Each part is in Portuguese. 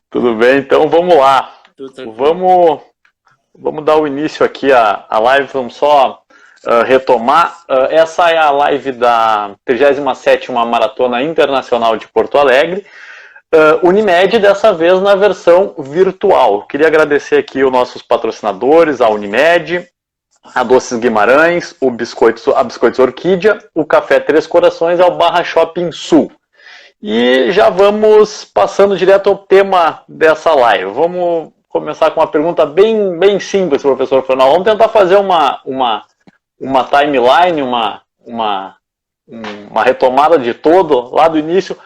Tudo bem? Então vamos lá. Tudo tranquilo. Vamos dar o início aqui à live, vamos só retomar. Essa é a live da 37ª Maratona Internacional de Porto Alegre. Unimed, dessa vez na versão virtual. Queria agradecer aqui os nossos patrocinadores, a Unimed, a Doces Guimarães, a Biscoitos Orquídea, o Café Três Corações e ao Barra Shopping Sul. E já vamos passando direto ao tema dessa live. Vamos começar com uma pergunta bem simples, professor Fernando. Vamos tentar fazer uma timeline, uma retomada de todo, lá do início.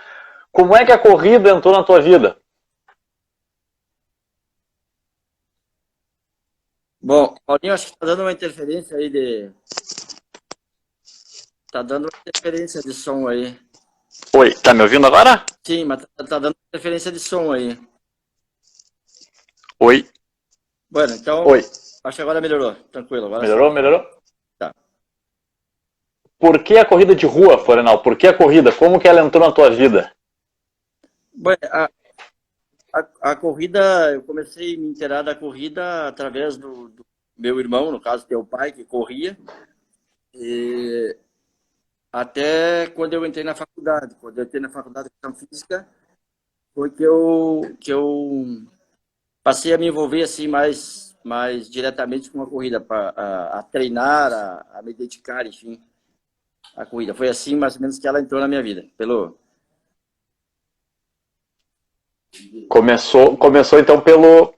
Como é que a corrida entrou na tua vida? Bom, Paulinho, acho que está dando uma interferência aí Tá dando uma interferência de som aí. Oi, tá me ouvindo agora? Sim, mas tá dando interferência de som aí. Oi. Bueno, então... Oi. Acho que agora melhorou. Tranquilo. Agora Melhorou? Tá. Por que a corrida de rua, Florenal? Por que a corrida? Como que ela entrou na tua vida? Bom, a corrida, eu comecei a me inteirar da corrida através do meu irmão, no caso, teu pai, que corria. E até quando eu entrei na faculdade. Quando eu entrei na faculdade de Educação Física, foi que eu passei a me envolver assim mais diretamente com a corrida, a treinar, a me dedicar, enfim, à corrida. Foi assim, mais ou menos, que ela entrou na minha vida. Começou então pelo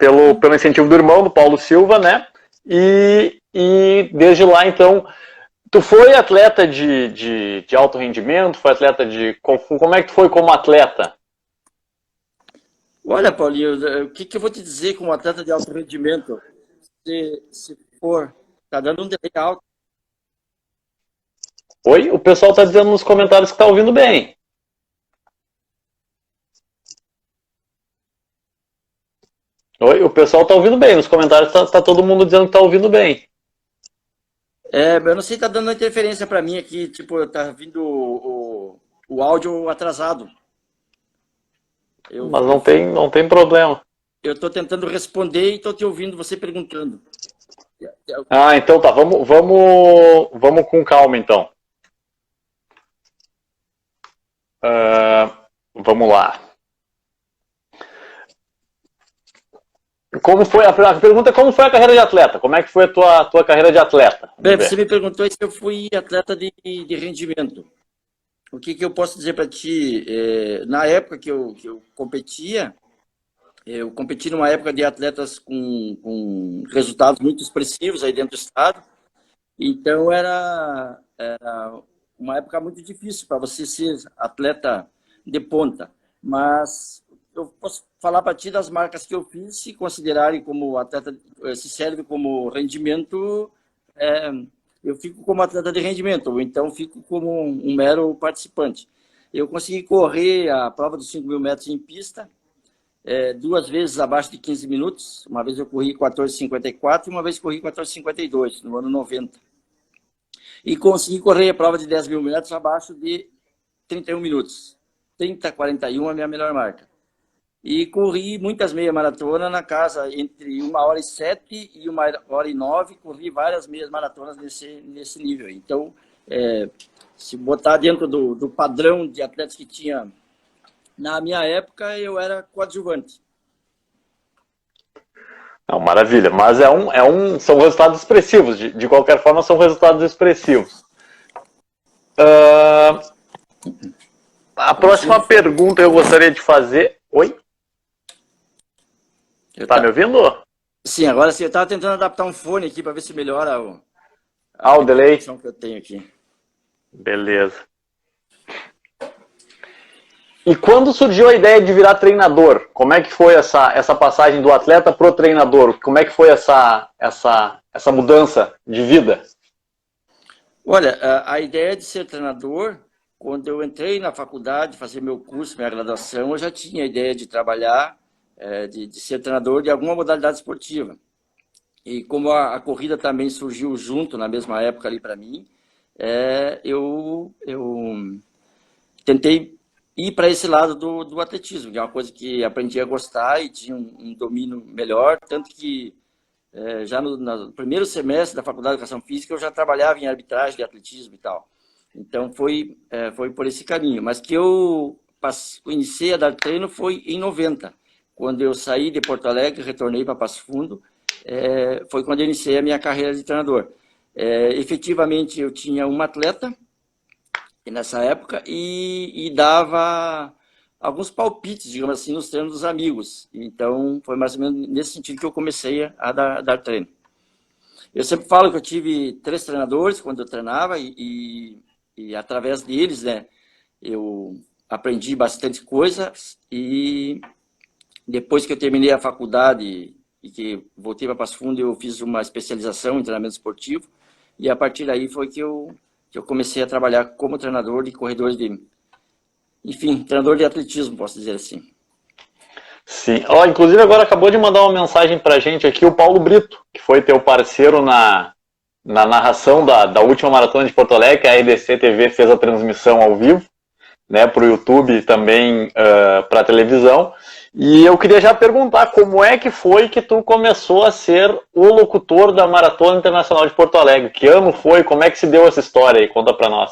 incentivo do irmão, do Paulo Silva, né? E desde lá, então, tu foi atleta de alto rendimento? Foi atleta de... Como é que tu foi como atleta? Olha, Paulinho, o que eu vou te dizer como atleta de alto rendimento? Se for, tá dando um delay alto. Oi? O pessoal tá dizendo nos comentários que tá ouvindo bem. Oi? O pessoal tá ouvindo bem. Nos comentários tá todo mundo dizendo que tá ouvindo bem. Eu não sei, tá dando uma interferência para mim aqui, tipo, tá vindo o áudio atrasado. Mas não tem problema. Eu tô tentando responder e tô te ouvindo você perguntando. Ah, então tá. Vamos com calma, então. Vamos lá. Como foi a pergunta é como foi a carreira de atleta? Como é que foi a tua carreira de atleta? Bem, você me perguntou se eu fui atleta de rendimento. O que eu posso dizer para ti? Na época que eu competia, eu competi numa época de atletas com resultados muito expressivos aí dentro do estado. Então era uma época muito difícil para você ser atleta de ponta. Mas eu posso falar para ti das marcas que eu fiz, se considerarem como atleta, se serve como rendimento, eu fico como atleta de rendimento, ou então fico como um mero participante. Eu consegui correr a prova dos 5.000 metros em pista, 2 vezes abaixo de 15 minutos. Uma vez eu corri 14,54 e uma vez corri 14,52, no ano 90. E consegui correr a prova de 10.000 metros abaixo de 31 minutos. 30,41 é a minha melhor marca. E corri muitas meia maratona na casa, entre 1h07 e 1h09, corri várias meias maratonas nesse nível. Então, se botar dentro do padrão de atletas que tinha na minha época, eu era coadjuvante. Não, maravilha, mas são resultados expressivos, de qualquer forma são resultados expressivos. A próxima pergunta que eu gostaria de fazer... Oi? Tá me ouvindo? Sim, agora sim, eu estava tentando adaptar um fone aqui para ver se melhora o delay que eu tenho aqui. Beleza. E quando surgiu a ideia de virar treinador? Como é que foi essa passagem do atleta pro treinador? Como é que foi essa mudança de vida? Olha, a ideia de ser treinador, quando eu entrei na faculdade, fazer meu curso, minha graduação, eu já tinha a ideia de trabalhar, de ser treinador de alguma modalidade esportiva. E como a corrida também surgiu junto, na mesma época ali para mim, eu tentei ir para esse lado do atletismo, que é uma coisa que aprendi a gostar e tinha um domínio melhor, tanto que já no primeiro semestre da Faculdade de Educação Física eu já trabalhava em arbitragem de atletismo e tal. Então foi por esse caminho. Mas que eu iniciei a dar treino foi em 90. Quando eu saí de Porto Alegre, retornei para Passo Fundo, foi quando eu iniciei a minha carreira de treinador. Efetivamente, eu tinha uma atleta nessa época e dava alguns palpites, digamos assim, nos treinos dos amigos. Então, foi mais ou menos nesse sentido que eu comecei a dar treino. Eu sempre falo que eu tive 3 treinadores quando eu treinava e através deles, né, eu aprendi bastante coisa e depois que eu terminei a faculdade e que voltei para Passo Fundo, eu fiz uma especialização em treinamento esportivo e a partir daí foi que eu comecei a trabalhar como treinador de corredores enfim, treinador de atletismo, posso dizer assim. Sim. Inclusive agora acabou de mandar uma mensagem pra gente aqui o Paulo Brito, que foi teu parceiro na narração da última maratona de Porto Alegre, que a EDC TV fez a transmissão ao vivo, né, para o YouTube e também para a televisão. E eu queria já perguntar como é que foi que tu começou a ser o locutor da Maratona Internacional de Porto Alegre? Que ano foi? Como é que se deu essa história aí? Conta para nós.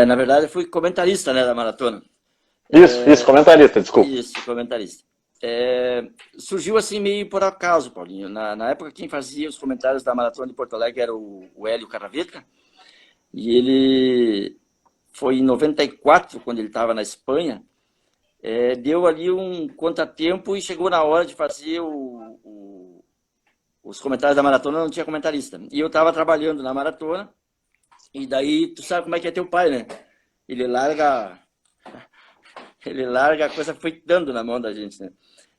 Na verdade, eu fui comentarista, né, da maratona. Isso, comentarista, desculpa. Isso, comentarista. Surgiu assim meio por acaso, Paulinho. Na época, quem fazia os comentários da Maratona de Porto Alegre era o Hélio Caraveta. E ele foi em 94, quando ele estava na Espanha, deu ali um contratempo e chegou na hora de fazer os comentários da maratona, não tinha comentarista. E eu estava trabalhando na maratona, e daí tu sabe como é que é teu pai, né? Ele larga a coisa foi dando na mão da gente, né?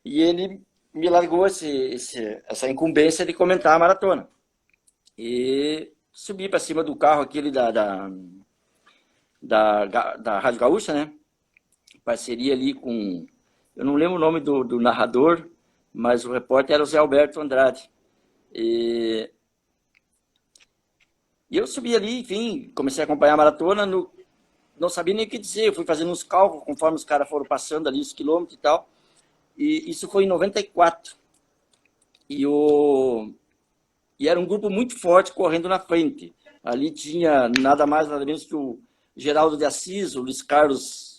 E ele me largou essa incumbência de comentar a maratona. E subi para cima do carro aquele da Rádio Gaúcha, né? Parceria ali com... Eu não lembro o nome do narrador, mas o repórter era o Zé Alberto Andrade. E eu subi ali, enfim, comecei a acompanhar a maratona, não sabia nem o que dizer, eu fui fazendo uns cálculos conforme os caras foram passando ali os quilômetros e tal. E isso foi em 94. E era um grupo muito forte correndo na frente. Ali tinha nada mais, nada menos que o Geraldo de Assis, o Luiz Carlos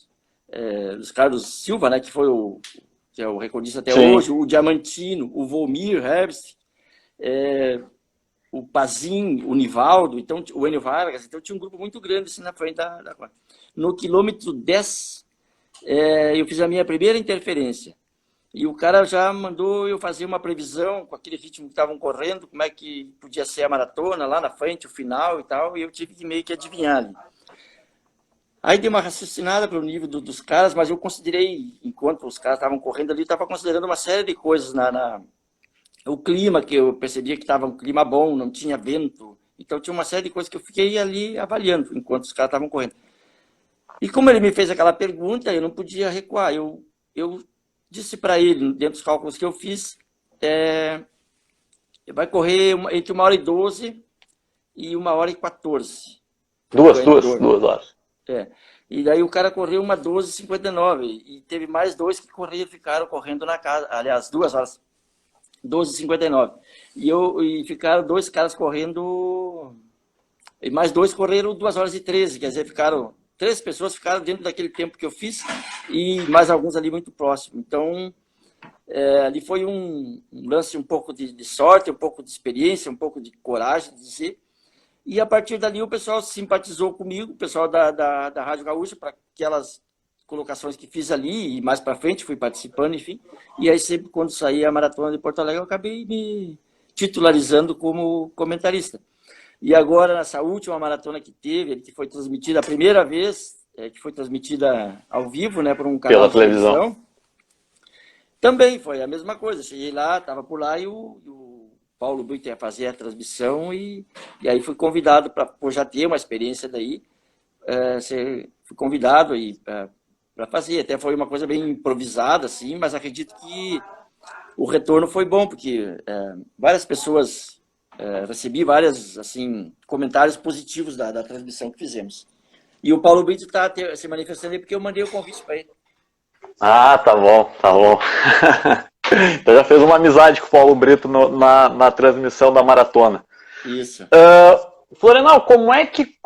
Silva, né, que é o recordista até Sim. hoje, o Diamantino, o Volmir Herbst, o Pazin, o Nivaldo, então, o Enio Vargas. Então tinha um grupo muito grande assim, na frente da... No quilômetro 10, eu fiz a minha primeira interferência. E o cara já mandou eu fazer uma previsão com aquele ritmo que estavam correndo, como é que podia ser a maratona lá na frente, o final e tal, e eu tive que meio que adivinhar ali. Aí dei uma raciocinada para o nível dos caras, mas eu considerei, enquanto os caras estavam correndo ali, eu estava considerando uma série de coisas o clima, que eu percebia que estava um clima bom, não tinha vento, então tinha uma série de coisas que eu fiquei ali avaliando enquanto os caras estavam correndo. E como ele me fez aquela pergunta, eu não podia recuar, eu disse para ele, dentro dos cálculos que eu fiz, vai correr entre 1h12 e 1h14. Duas horas. E daí o cara correu 1h12:59 e teve mais 2 que ficaram correndo na casa, aliás, 2 horas, 12:59. E ficaram 2 caras correndo, e mais 2 correram 2h13, quer dizer, 3 pessoas ficaram dentro daquele tempo que eu fiz e mais alguns ali muito próximo. Então, ali foi um lance um pouco de sorte, um pouco de experiência, um pouco de coragem de dizer. E a partir dali o pessoal simpatizou comigo, o pessoal da Rádio Gaúcha, para aquelas colocações que fiz ali, e mais para frente fui participando, enfim. E aí sempre quando saí a Maratona de Porto Alegre, eu acabei me titularizando como comentarista. E agora, nessa última maratona que teve, que foi transmitida a primeira vez, que foi transmitida ao vivo, né, por um canal de televisão, também foi a mesma coisa. Cheguei lá, estava por lá e o Paulo Brito ia fazer a transmissão e aí fui convidado por já ter uma experiência daí, fui convidado para fazer. Até foi uma coisa bem improvisada, assim, mas acredito que o retorno foi bom, porque várias pessoas... recebi vários assim, comentários positivos da transmissão que fizemos. E o Paulo Brito está se manifestando aí porque eu mandei o convite para ele. Ah, tá bom, tá bom. Então já fez uma amizade com o Paulo Brito na transmissão da maratona. Isso. Florenal, como é que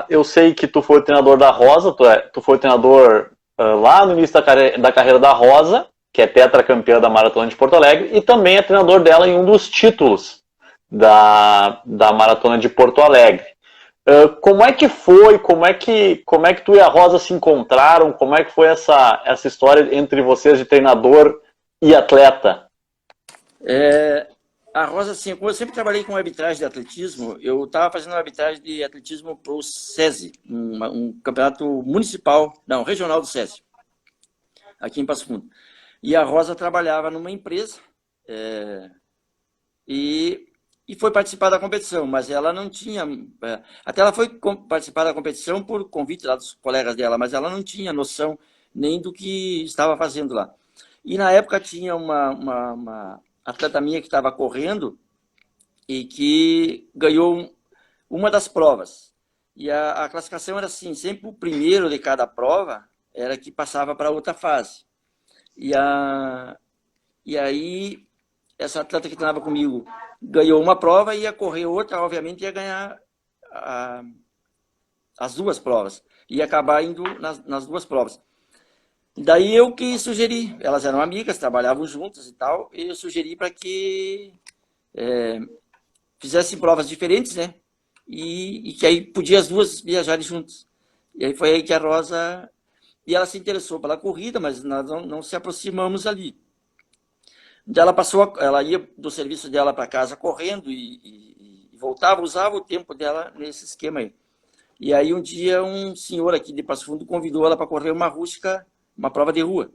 eu sei que tu foi o treinador da Rosa, tu foi o treinador lá no início da carreira da Rosa, que é tetracampeã da Maratona de Porto Alegre, e também é treinador dela em um dos títulos da Maratona de Porto Alegre. Como é que foi? Como é que tu e a Rosa se encontraram? Como é que foi essa história entre vocês de treinador e atleta? A Rosa, assim, como eu sempre trabalhei com arbitragem de atletismo, eu estava fazendo arbitragem de atletismo para o SESI, um campeonato municipal, não, regional do SESI, aqui em Passo Fundo. E a Rosa trabalhava numa empresa e foi participar da competição, mas ela não tinha... Até ela foi participar da competição por convite lá dos colegas dela, mas ela não tinha noção nem do que estava fazendo lá. E na época tinha uma atleta minha que estava correndo e que ganhou uma das provas. E a classificação era assim, sempre o primeiro de cada prova era que passava para outra fase. E aí, essa atleta que treinava comigo ganhou uma prova e ia correr outra, obviamente ia ganhar as duas provas. Ia acabar indo nas duas provas. Daí eu que sugeri, elas eram amigas, trabalhavam juntas e tal, e eu sugeri para que fizessem provas diferentes, né? E que aí podia as duas viajarem juntas. E aí foi aí que a Rosa... E ela se interessou pela corrida, mas nós não se aproximamos ali. Ela ia do serviço dela para casa correndo e voltava, usava o tempo dela nesse esquema aí. E aí um dia um senhor aqui de Passo Fundo convidou ela para correr uma rústica, uma prova de rua.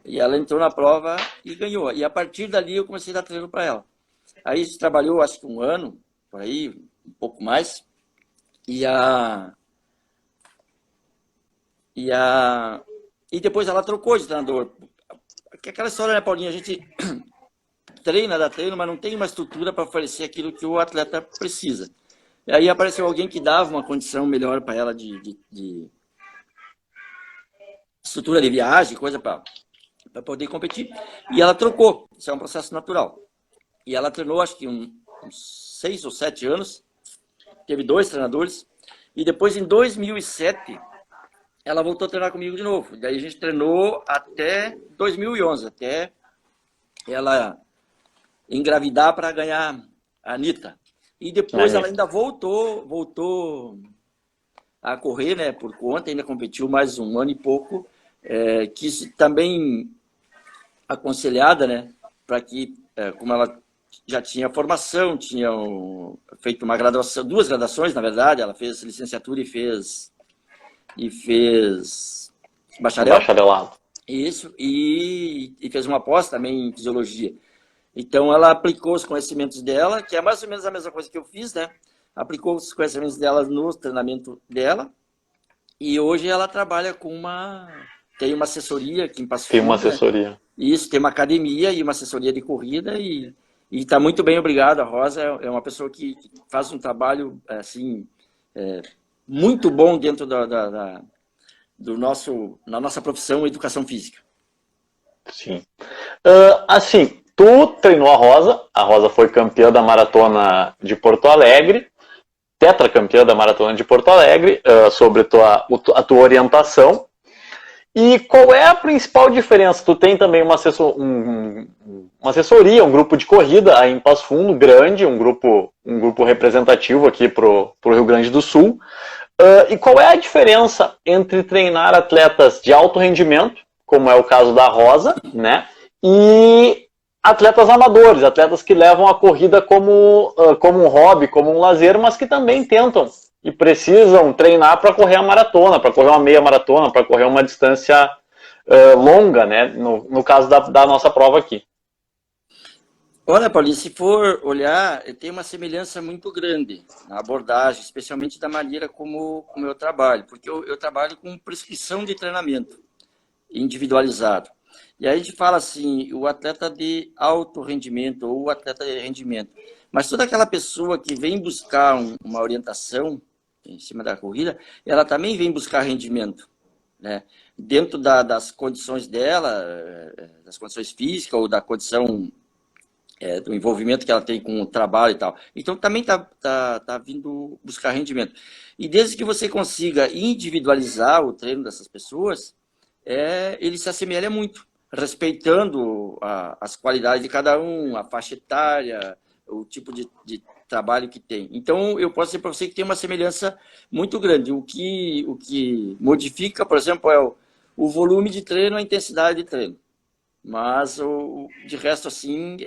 E ela entrou na prova e ganhou. E a partir dali eu comecei a dar treino para ela. Aí a gente trabalhou acho que um ano, por aí, um pouco mais. E depois ela trocou de treinador. Aquela história, né, Paulinho? A gente dá treino, mas não tem uma estrutura para oferecer aquilo que o atleta precisa. E aí apareceu alguém que dava uma condição melhor para ela de estrutura de viagem, coisa para poder competir. E ela trocou. Isso é um processo natural. E ela treinou, acho que uns 6 ou 7 anos. Teve 2 treinadores. E depois, em 2007, ela voltou a treinar comigo de novo. Daí a gente treinou até 2011, até ela engravidar para ganhar a Anitta. E depois ela ainda voltou a correr, né, por conta, ainda competiu mais um ano e pouco, que também aconselhada, né, para que, como ela já tinha formação, tinha feito uma graduação, 2 graduações, na verdade, ela fez licenciatura e fez Bacharelado. Isso, e fez uma pós também em fisiologia. Então, ela aplicou os conhecimentos dela, que é mais ou menos a mesma coisa que eu fiz, né? Aplicou os conhecimentos dela no treinamento dela, e hoje ela trabalha tem uma assessoria aqui em Passo Fundo. Tem uma assessoria. Né? Isso, tem uma academia e uma assessoria de corrida, e está muito bem, obrigado. A Rosa é uma pessoa que faz um trabalho, assim, muito bom dentro na nossa profissão, educação física. Sim. Assim, tu treinou a Rosa foi campeã da Maratona de Porto Alegre, tetracampeã da Maratona de Porto Alegre, sobre a tua orientação. E qual é a principal diferença? Tu tem também uma assessoria, um grupo de corrida aí em Passo Fundo, grande, um grupo representativo aqui pro Rio Grande do Sul. E qual é a diferença entre treinar atletas de alto rendimento, como é o caso da Rosa, né, e atletas amadores, atletas que levam a corrida como um hobby, como um lazer, mas que também tentam e precisam treinar para correr a maratona, para correr uma meia maratona, para correr uma distância longa, né, no caso da nossa prova aqui. Olha, Paulinho, se for olhar, tem uma semelhança muito grande na abordagem, especialmente da maneira como eu trabalho, porque eu trabalho com prescrição de treinamento individualizado. E aí a gente fala assim, o atleta de alto rendimento ou o atleta de rendimento. Mas toda aquela pessoa que vem buscar uma orientação em cima da corrida, ela também vem buscar rendimento, né? Dentro das condições dela, das condições físicas ou da condição do envolvimento que ela tem com o trabalho e tal. Então, também tá vindo buscar rendimento. E desde que você consiga individualizar o treino dessas pessoas, ele se assemelha muito, respeitando as qualidades de cada um, a faixa etária, o tipo de trabalho que tem. Então, eu posso dizer para você que tem uma semelhança muito grande. O que modifica, por exemplo, é o volume de treino, a intensidade de treino. Mas, de resto, assim,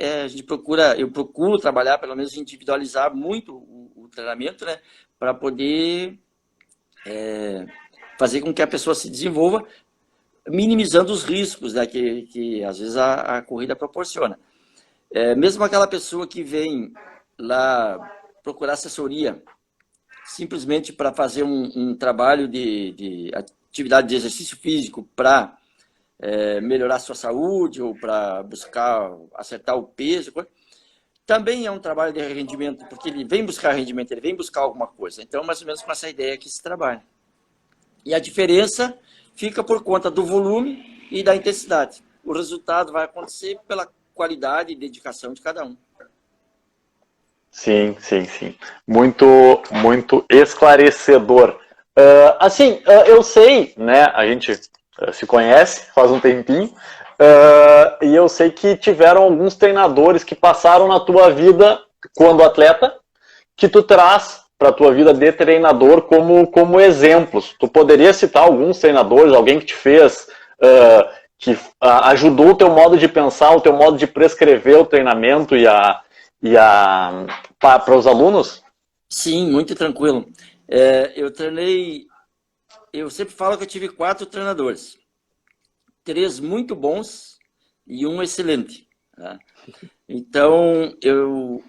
eu procuro trabalhar, pelo menos individualizar muito o treinamento, né? Para poder fazer com que a pessoa se desenvolva, minimizando os riscos, né, que às vezes a corrida proporciona. Mesmo aquela pessoa que vem lá procurar assessoria, simplesmente para fazer um trabalho de atividade de exercício físico para melhorar a sua saúde ou para buscar acertar o peso, também é um trabalho de rendimento, porque ele vem buscar rendimento, ele vem buscar alguma coisa. Então, mais ou menos com essa ideia que se trabalha. E a diferença fica por conta do volume e da intensidade. O resultado vai acontecer pela qualidade e dedicação de cada um. Sim, sim, sim. Muito, muito esclarecedor. Eu sei, né? A gente se conhece faz um tempinho, e eu sei que tiveram alguns treinadores que passaram na tua vida quando atleta, que tu traz para a tua vida de treinador como exemplos. Tu poderia citar alguns treinadores, alguém que te fez, que ajudou o teu modo de pensar, o teu modo de prescrever o treinamento para os alunos? Sim, muito tranquilo. Eu sempre falo que eu tive 4 treinadores. 3 muito bons e um excelente. Tá? Então, eu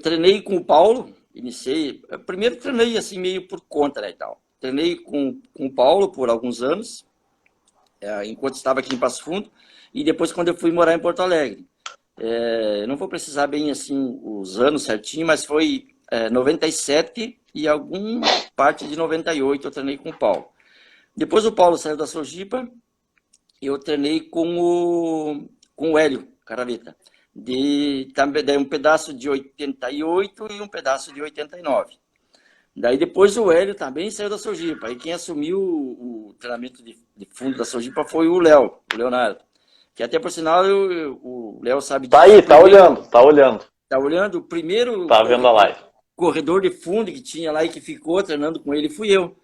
treinei com o Paulo, iniciei. Primeiro treinei assim meio por conta, né, e tal. Treinei com o Paulo por alguns anos, enquanto estava aqui em Passo Fundo, e depois quando eu fui morar em Porto Alegre. Não vou precisar bem assim os anos certinho, mas foi 97 e alguma parte de 98 eu treinei com o Paulo. Depois o Paulo saiu da Sojipa, eu treinei com o Hélio Caraveta. Daí um pedaço de 88 e um pedaço de 89. Daí depois o Hélio também saiu da Sojipa. Aí quem assumiu o treinamento de fundo da Sojipa foi o Leonardo. Que até por sinal o Léo sabe disso. Tá aí, tá olhando. Tá olhando? O primeiro tá vendo a live. Corredor de fundo que tinha lá e que ficou treinando com ele fui eu.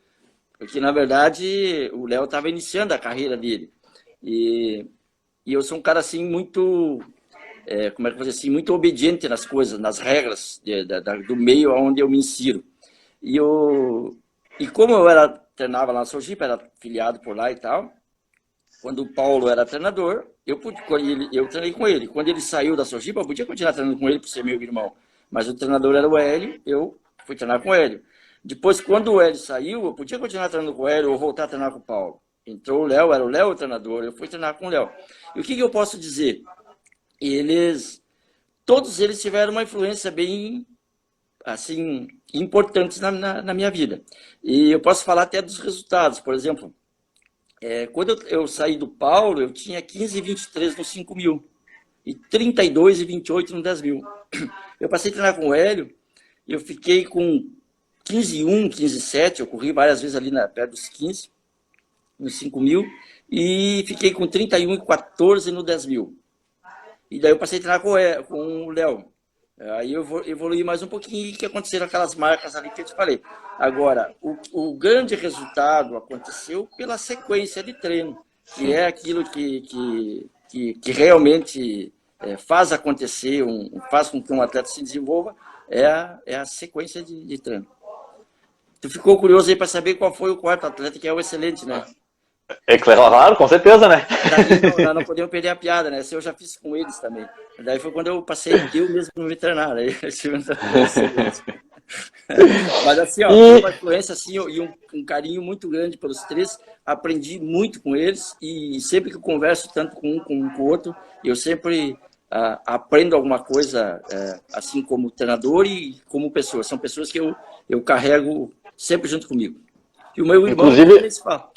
Porque, na verdade, o Léo estava iniciando a carreira dele. E eu sou um cara, assim, muito... como é que eu vou dizer assim? Muito obediente nas coisas, nas regras do meio onde eu me insiro. E como eu treinava lá na Sojipa, era filiado por lá e tal, quando o Paulo era treinador, eu treinei com ele. Quando ele saiu da Sojipa, eu podia continuar treinando com ele por ser meu irmão. Mas o treinador era o Hélio, eu fui treinar com o Hélio. Depois, quando o Hélio saiu, eu podia continuar treinando com o Hélio ou voltar a treinar com o Paulo. Entrou o Léo, era o Léo o treinador, eu fui treinar com o Léo. E o que eu posso dizer? Todos eles tiveram uma influência bem, assim, importante na minha vida. E eu posso falar até dos resultados. Por exemplo, quando eu saí do Paulo, eu tinha 15,23 no 5.000 e 32,28 no 10.000. Eu passei a treinar com o Hélio, eu fiquei com 15,1, 15,7, eu corri várias vezes ali perto dos 15, no 5.000, e fiquei com 31,14 no 10.000. E daí eu passei a treinar com o Léo. Aí eu evoluí mais um pouquinho e que aconteceram aquelas marcas ali que eu te falei. Agora, o grande resultado aconteceu pela sequência de treino, que é aquilo que realmente faz acontecer, faz com que um atleta se desenvolva, é a sequência de treino. Tu ficou curioso aí para saber qual foi o 4º atleta, que é o excelente, né? Claro, com certeza, né? Daí não podemos perder a piada, né? Esse eu já fiz com eles também. Daí foi quando eu passei eu mesmo me treinar. Aí, mas assim, ó, foi uma influência assim, e um carinho muito grande pelos 3. Aprendi muito com eles e sempre que eu converso tanto com um como com o outro, eu sempre aprendo alguma coisa, assim como treinador e como pessoa. São pessoas que eu carrego sempre junto comigo. E o meu irmão Inclusive, nem se fala.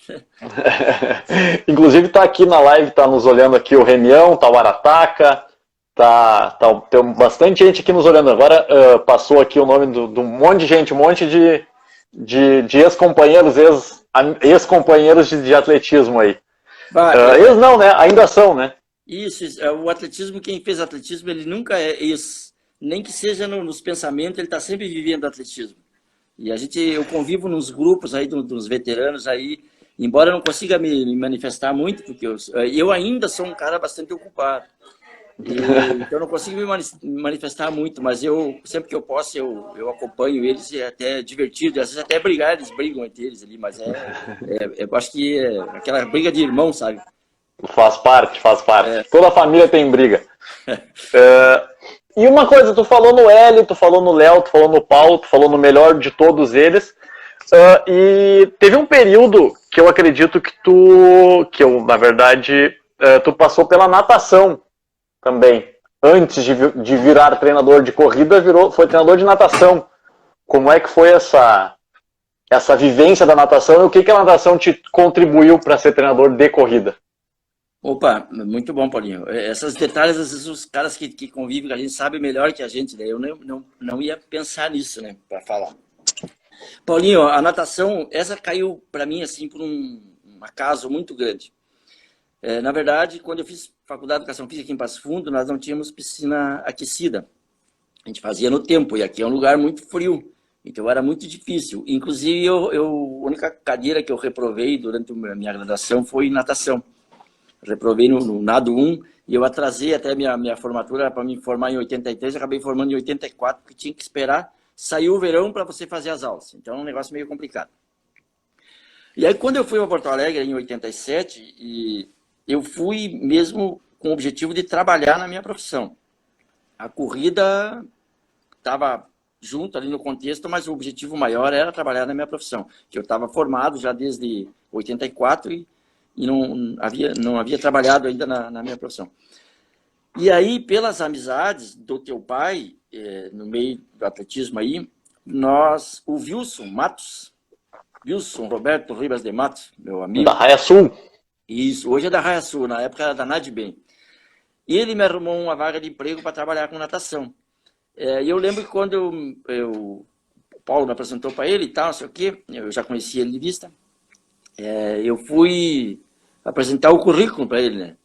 inclusive tá aqui na live, tá nos olhando aqui o Renião, tá o Arataca, tem bastante gente aqui nos olhando. Agora passou aqui o nome de um monte de gente, um monte de ex-companheiros, ex-companheiros de atletismo aí. Eles não, né? Ainda são, né? Isso, o atletismo, quem fez atletismo, ele nunca é ex, nem que seja nos pensamentos, ele está sempre vivendo atletismo. E eu convivo nos grupos aí dos veteranos aí, embora eu não consiga me manifestar muito, porque eu ainda sou um cara bastante ocupado. Então eu não consigo me manifestar muito, mas sempre que eu posso, eu acompanho eles, e é até divertido, às vezes até brigar, eles brigam entre eles ali, mas eu acho que é aquela briga de irmão, sabe? Faz parte. Toda família tem briga. E uma coisa, tu falou no Hélio, tu falou no Léo, tu falou no Paulo, tu falou no melhor de todos eles, e teve um período que eu acredito na verdade, tu passou pela natação também. Antes de virar treinador de corrida, foi treinador de natação. Como é que foi essa vivência da natação e o que a natação te contribuiu para ser treinador de corrida? Opa, muito bom, Paulinho. Esses detalhes, às vezes, os caras que convivem com a gente sabem melhor que a gente, né? Eu não ia pensar nisso, né, para falar. Paulinho, a natação, essa caiu para mim, assim, por um acaso muito grande. Na verdade, quando eu fiz faculdade de Educação Física aqui em Passo Fundo, nós não tínhamos piscina aquecida. A gente fazia no tempo, e aqui é um lugar muito frio. Então, era muito difícil. Inclusive, a única cadeira que eu reprovei durante a minha graduação foi natação. Reprovei no nado 1 e eu atrasei até minha formatura para me formar em 83, acabei formando em 84, porque tinha que esperar sair o verão para você fazer as aulas. Então é um negócio meio complicado. E aí quando eu fui para Porto Alegre em 87, eu fui mesmo com o objetivo de trabalhar na minha profissão. A corrida estava junto ali no contexto, mas o objetivo maior era trabalhar na minha profissão, que eu estava formado já desde 84 e não havia trabalhado ainda na minha profissão. E aí, pelas amizades do teu pai, no meio do atletismo aí, o Wilson Roberto Ribas de Matos, meu amigo. Da Raia Sul. Isso, hoje é da Raia Sul, na época era da Nadbem. E ele me arrumou uma vaga de emprego para trabalhar com natação. E eu lembro que quando o Paulo me apresentou para ele e tal, não sei o quê, eu já conhecia ele de vista, eu fui apresentar o currículo para ele, né?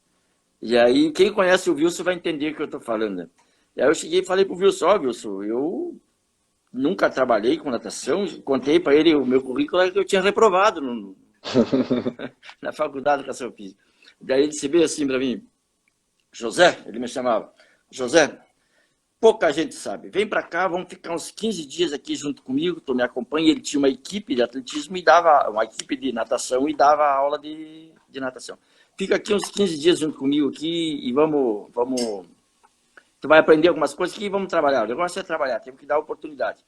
E aí, quem conhece o Wilson vai entender o que eu estou falando, né? E aí eu cheguei e falei pro Wilson, Wilson, eu nunca trabalhei com natação, contei para ele o meu currículo que eu tinha reprovado na faculdade de Educação Física. Daí ele disse bem assim para mim, José, ele me chamava, José, pouca gente sabe, vem para cá, vamos ficar uns 15 dias aqui junto comigo, tu me acompanha. Ele tinha uma equipe de atletismo e dava, uma equipe de natação e dava aula de natação. Fica aqui uns 15 dias junto comigo aqui e vamos, tu vai aprender algumas coisas aqui e vamos trabalhar. O negócio é trabalhar, temos que dar oportunidade.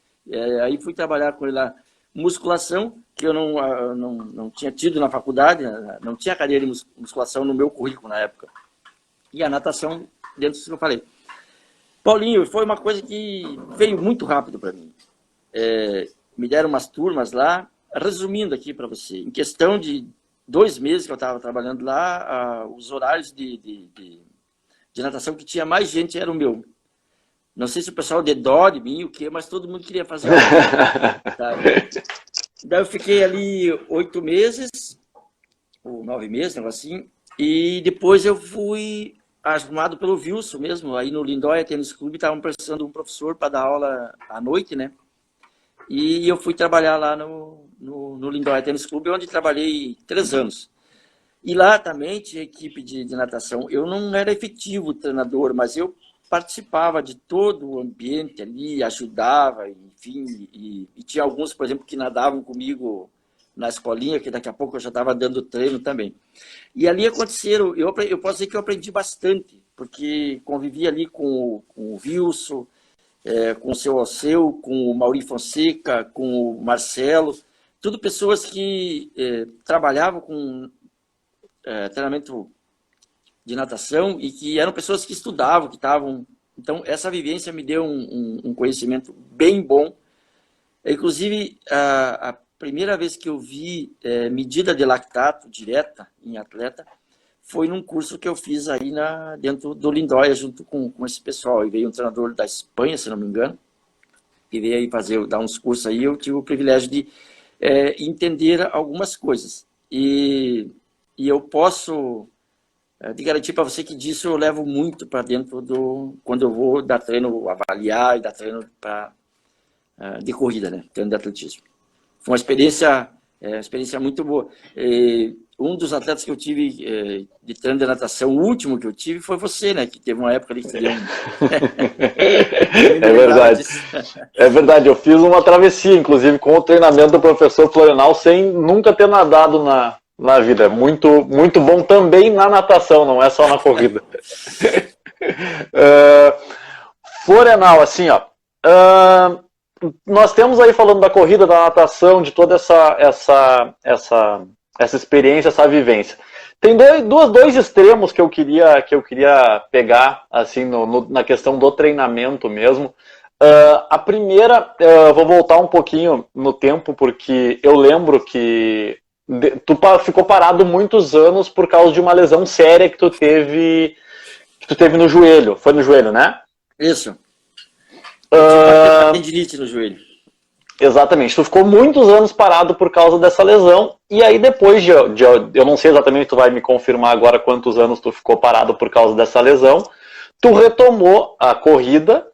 Aí fui trabalhar com ele lá, musculação, que eu não tinha tido na faculdade, não tinha cadeira de musculação no meu currículo na época. E a natação, dentro do que eu falei. Paulinho, foi uma coisa que veio muito rápido para mim. Me deram umas turmas lá, resumindo aqui para você, em questão de 2 meses que eu estava trabalhando lá, os horários de natação que tinha mais gente era o meu. Não sei se o pessoal de dó de mim, o quê, mas todo mundo queria fazer Daí eu fiquei ali 8 meses, ou 9 meses, um negócio assim, e depois eu fui arrumado pelo Wilson mesmo, aí no Lindóia Tênis Clube, estavam precisando de um professor para dar aula à noite, né? E eu fui trabalhar lá no Lindóia Tênis Clube, onde trabalhei 3 anos. E lá também tinha equipe de natação. Eu não era efetivo treinador, mas eu participava de todo o ambiente ali, ajudava, enfim. E tinha alguns, por exemplo, que nadavam comigo na escolinha, que daqui a pouco eu já estava dando treino também. E ali aconteceram, eu posso dizer que eu aprendi bastante, porque convivi ali com o Wilson, com o seu Alceu, com o Mauri Fonseca, com o Marcelo, tudo pessoas que trabalhavam com treinamento de natação e que eram pessoas que estudavam, que estavam... Então, essa vivência me deu um conhecimento bem bom Inclusive, a primeira vez que eu vi medida de lactato direta em atleta foi num curso que eu fiz aí dentro do Lindóia, junto com esse pessoal. E veio um treinador da Espanha, se não me engano, e veio aí dar uns cursos aí. Eu tive o privilégio de entender algumas coisas. E eu posso de garantir para você que disso eu levo muito para dentro quando eu vou dar treino, avaliar e dar treino de corrida, né? Treino de atletismo. Foi uma experiência muito boa. Um dos atletas que eu tive de treino de natação, o último que eu tive, foi você, né? Que teve uma época ali que deu É verdade. É verdade, eu fiz uma travessia, inclusive, com o treinamento do professor Florenal, sem nunca ter nadado na vida. Muito, muito bom também na natação, não é só na corrida. Florenal, assim, ó. Nós temos aí falando da corrida, da natação, de toda essa experiência, essa vivência. Tem dois extremos que eu queria pegar assim na questão do treinamento mesmo. A primeira, vou voltar um pouquinho no tempo, porque eu lembro que tu ficou parado muitos anos por causa de uma lesão séria que tu teve no joelho. Foi no joelho, né? Isso. Tendinite no joelho. Exatamente. Tu ficou muitos anos parado por causa dessa lesão, e aí depois eu não sei exatamente, tu vai me confirmar agora quantos anos tu ficou parado por causa dessa lesão, tu retomou a corrida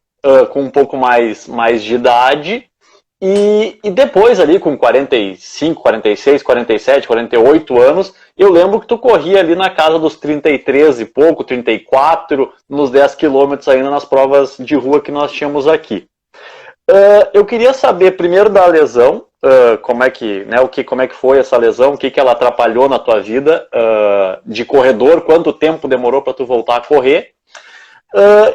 com um pouco mais de idade, e depois ali com 45, 46, 47, 48 anos, eu lembro que tu corria ali na casa dos 33 e pouco, 34, nos 10 quilômetros ainda nas provas de rua que nós tínhamos aqui. Eu queria saber primeiro da lesão, como é que foi essa lesão, o que ela atrapalhou na tua vida de corredor, quanto tempo demorou para tu voltar a correr,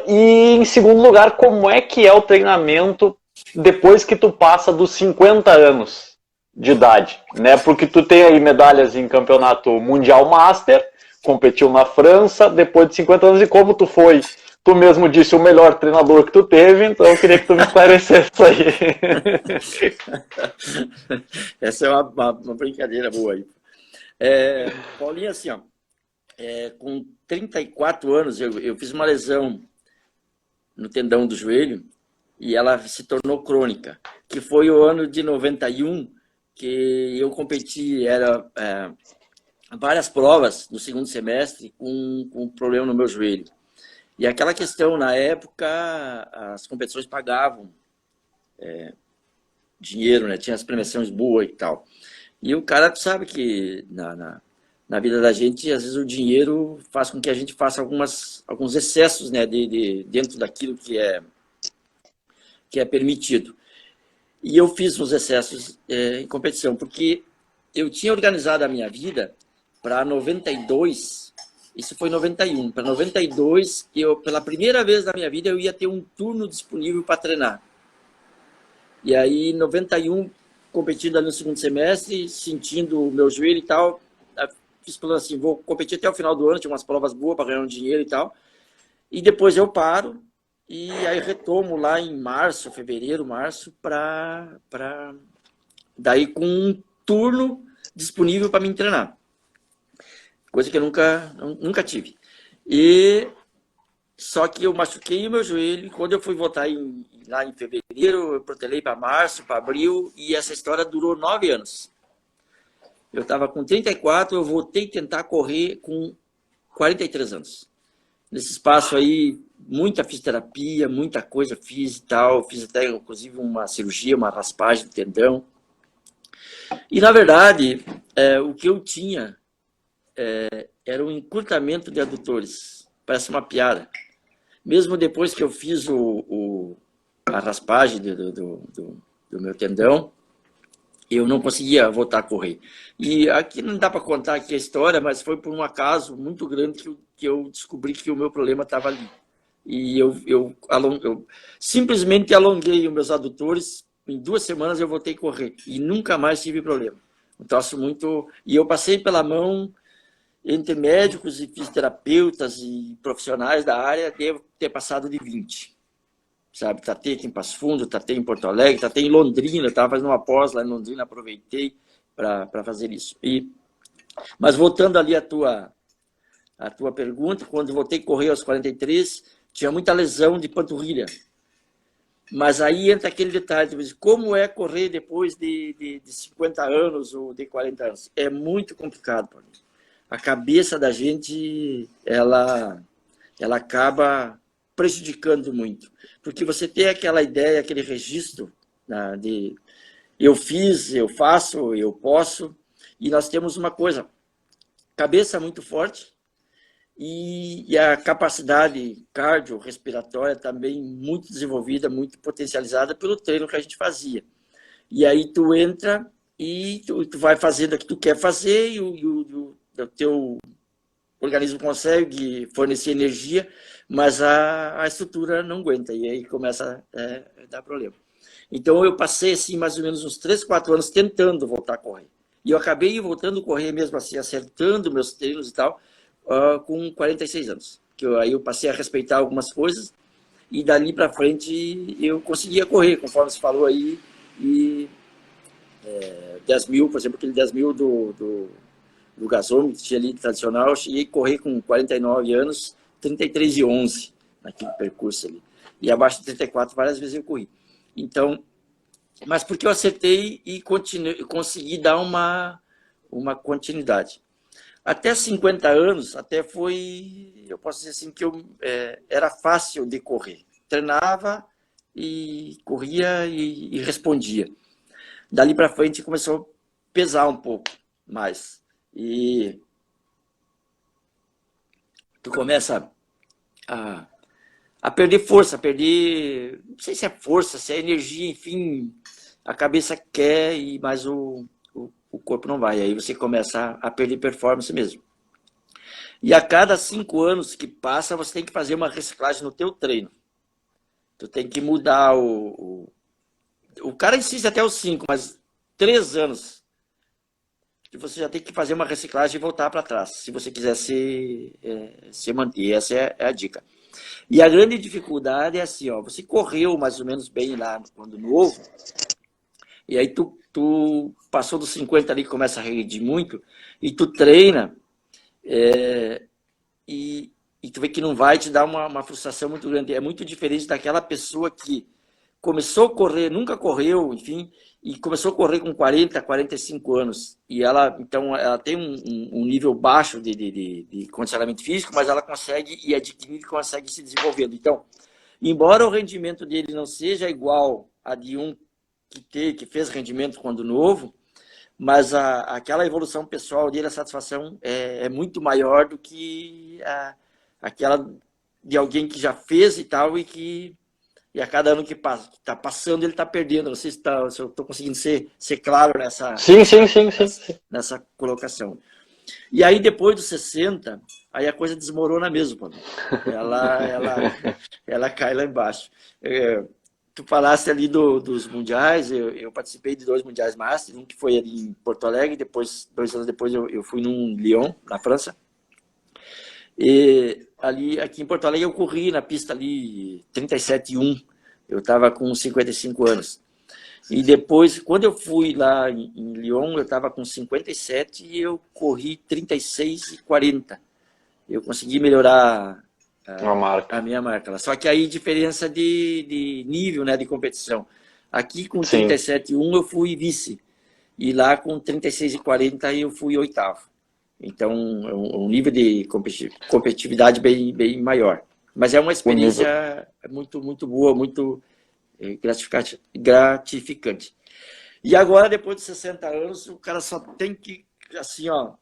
e em segundo lugar, como é que é o treinamento depois que tu passa dos 50 anos de idade, né? Porque tu tem aí medalhas em campeonato mundial master, competiu na França, depois de 50 anos, e como tu foi, tu mesmo disse, o melhor treinador que tu teve, então eu queria que tu me esclarecesse isso aí. Essa é uma brincadeira boa aí. Paulinho, assim, ó, com 34 anos, eu fiz uma lesão no tendão do joelho e ela se tornou crônica, que foi o ano de 91, que eu competi, várias provas no segundo semestre com um problema no meu joelho. E aquela questão, na época, as competições pagavam dinheiro, né? Tinha as premiações boas e tal. E o cara sabe que na vida da gente, às vezes o dinheiro faz com que a gente faça alguns excessos, né? Dentro daquilo que é permitido. E eu fiz uns excessos em competição, porque eu tinha organizado a minha vida para 92, isso foi 91, para 92, pela primeira vez na minha vida, eu ia ter um turno disponível para treinar. E aí, em 91, competindo ali no segundo semestre, sentindo o meu joelho e tal, fiz plano assim, vou competir até o final do ano, tinha umas provas boas para ganhar um dinheiro e tal, e depois eu paro, e aí retomo lá em fevereiro, março, daí com um turno disponível para me treinar. Coisa que eu nunca tive. Só que eu machuquei o meu joelho, e quando eu fui voltar lá em fevereiro, eu protelei para março, para abril, e essa história durou 9 anos. Eu estava com 34, eu voltei a tentar correr com 43 anos. Nesse espaço aí, muita fisioterapia, muita coisa fiz e tal. Fiz até, inclusive, uma cirurgia, uma raspagem do tendão. E, na verdade, o que eu tinha era um encurtamento de adutores. Parece uma piada. Mesmo depois que eu fiz a raspagem do meu tendão, eu não conseguia voltar a correr. E aqui não dá para contar aqui a história, mas foi por um acaso muito grande que eu descobri que o meu problema estava ali. E eu simplesmente alonguei os meus adutores, em 2 semanas eu voltei a correr. E nunca mais tive problema. Um troço muito... E eu passei pela mão entre médicos e fisioterapeutas e profissionais da área, devo ter passado de 20. sabe? Tratei aqui em Passo Fundo, tratei em Porto Alegre, tratei em Londrina, estava fazendo uma pós lá em Londrina, aproveitei para fazer isso. Mas voltando ali à tua pergunta, quando voltei a correr aos 43, tinha muita lesão de panturrilha. Mas aí entra aquele detalhe, como é correr depois de 50 anos ou de 40 anos? É muito complicado, Paulinho. A cabeça da gente, ela acaba prejudicando muito. Porque você tem aquela ideia, aquele registro, né, de eu fiz, eu faço, eu posso, e nós temos uma coisa, cabeça muito forte, e a capacidade cardiorrespiratória também muito desenvolvida, muito potencializada pelo treino que a gente fazia. E aí tu entra e tu vai fazendo o que tu quer fazer e o teu organismo consegue fornecer energia, mas a estrutura não aguenta, e aí começa a dar problema. Então eu passei assim, mais ou menos uns 3, 4 anos tentando voltar a correr. E eu acabei voltando a correr mesmo assim, acertando meus treinos e tal, com 46 anos. Aí eu passei a respeitar algumas coisas e dali para frente eu conseguia correr, conforme você falou aí, e 10 mil, por exemplo, aquele 10 mil do gasômetro que tinha ali tradicional, eu cheguei a correr com 49 anos, 33,11 naquele percurso ali. E abaixo de 34 várias vezes eu corri. Então, mas porque eu acertei e consegui dar uma continuidade. Até 50 anos, até foi, eu posso dizer assim, que era fácil de correr. Treinava e corria e respondia. Dali para frente começou a pesar um pouco mais. E tu começa a perder força, não sei se é força, se é energia, enfim, a cabeça quer, mas o corpo não vai. Aí você começa a perder performance mesmo. E a cada 5 anos que passa, você tem que fazer uma reciclagem no teu treino. Tu tem que mudar o cara insiste até os 5, mas 3 anos que você já tem que fazer uma reciclagem e voltar para trás, se você quiser se manter. Essa é a dica. E a grande dificuldade é assim, ó, você correu mais ou menos bem lá quando novo, e aí tu passou dos 50 ali, começa a regredir muito, e tu treina, e tu vê que não vai te dar uma frustração muito grande. É muito diferente daquela pessoa que começou a correr, nunca correu, enfim, e começou a correr com 40, 45 anos. E então, ela tem um nível baixo de condicionamento físico, mas ela consegue e adquire e consegue se desenvolvendo. Então, embora o rendimento dele não seja igual a de um que fez rendimento quando novo, mas aquela evolução pessoal dele, a satisfação é muito maior do que aquela de alguém que já fez e tal, e a cada ano que está passando, ele está perdendo. Não sei se eu estou conseguindo ser claro nessa, Sim. nessa colocação. E aí, depois dos 60, aí a coisa desmorona mesmo, Paulo. Ela cai lá embaixo. Tu falaste ali dos mundiais, eu participei de 2 mundiais Master, um que foi ali em Porto Alegre, depois, 2 anos depois eu fui num Lyon, na França. E aqui em Porto Alegre eu corri na pista ali 37,1, eu estava com 55 anos. E depois, quando eu fui lá em Lyon, eu estava com 57 e eu corri 36,40. Eu consegui melhorar a minha marca. Só que aí diferença de nível, né, de competição. Aqui com 37,1 eu fui vice. E lá com 36,40 eu fui 8º. Então, é um nível de competitividade bem maior. Mas é uma experiência muito, muito boa, muito gratificante. E agora, depois de 60 anos, o cara só tem que, assim, ó,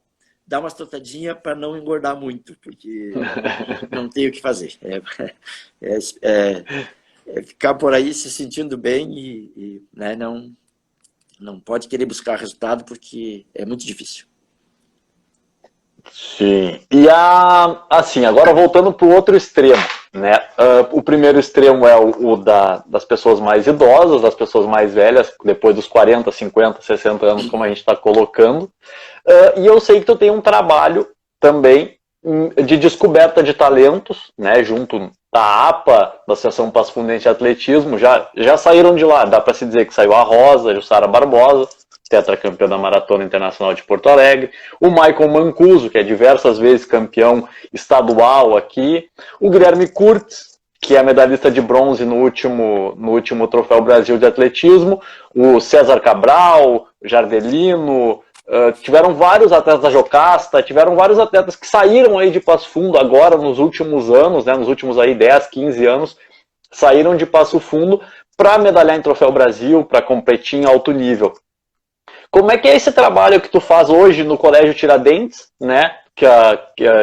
dar umas trotadinhas para não engordar muito, porque não tem o que fazer. Ficar por aí se sentindo bem e né, não pode querer buscar resultado, porque é muito difícil. Sim. E assim, agora voltando para o outro extremo, né? O primeiro extremo é o das pessoas mais idosas, das pessoas mais velhas, depois dos 40, 50, 60 anos, como a gente está colocando. E eu sei que tu tem um trabalho também de descoberta de talentos, né, junto da APA, da Associação Passo Fundo de Atletismo, já saíram de lá. Dá para se dizer que saiu a Rosa, Jussara Barbosa, tetracampeã da Maratona Internacional de Porto Alegre, o Michael Mancuso, que é diversas vezes campeão estadual aqui, o Guilherme Kurtz, que é medalhista de bronze no último Troféu Brasil de Atletismo, o César Cabral, o Jardelino, tiveram vários atletas da Jocasta, tiveram vários atletas que saíram aí de Passo Fundo agora nos últimos anos, né, nos últimos aí 10, 15 anos, saíram de Passo Fundo para medalhar em Troféu Brasil, para competir em alto nível. Como é que é esse trabalho que tu faz hoje no Colégio Tiradentes, né?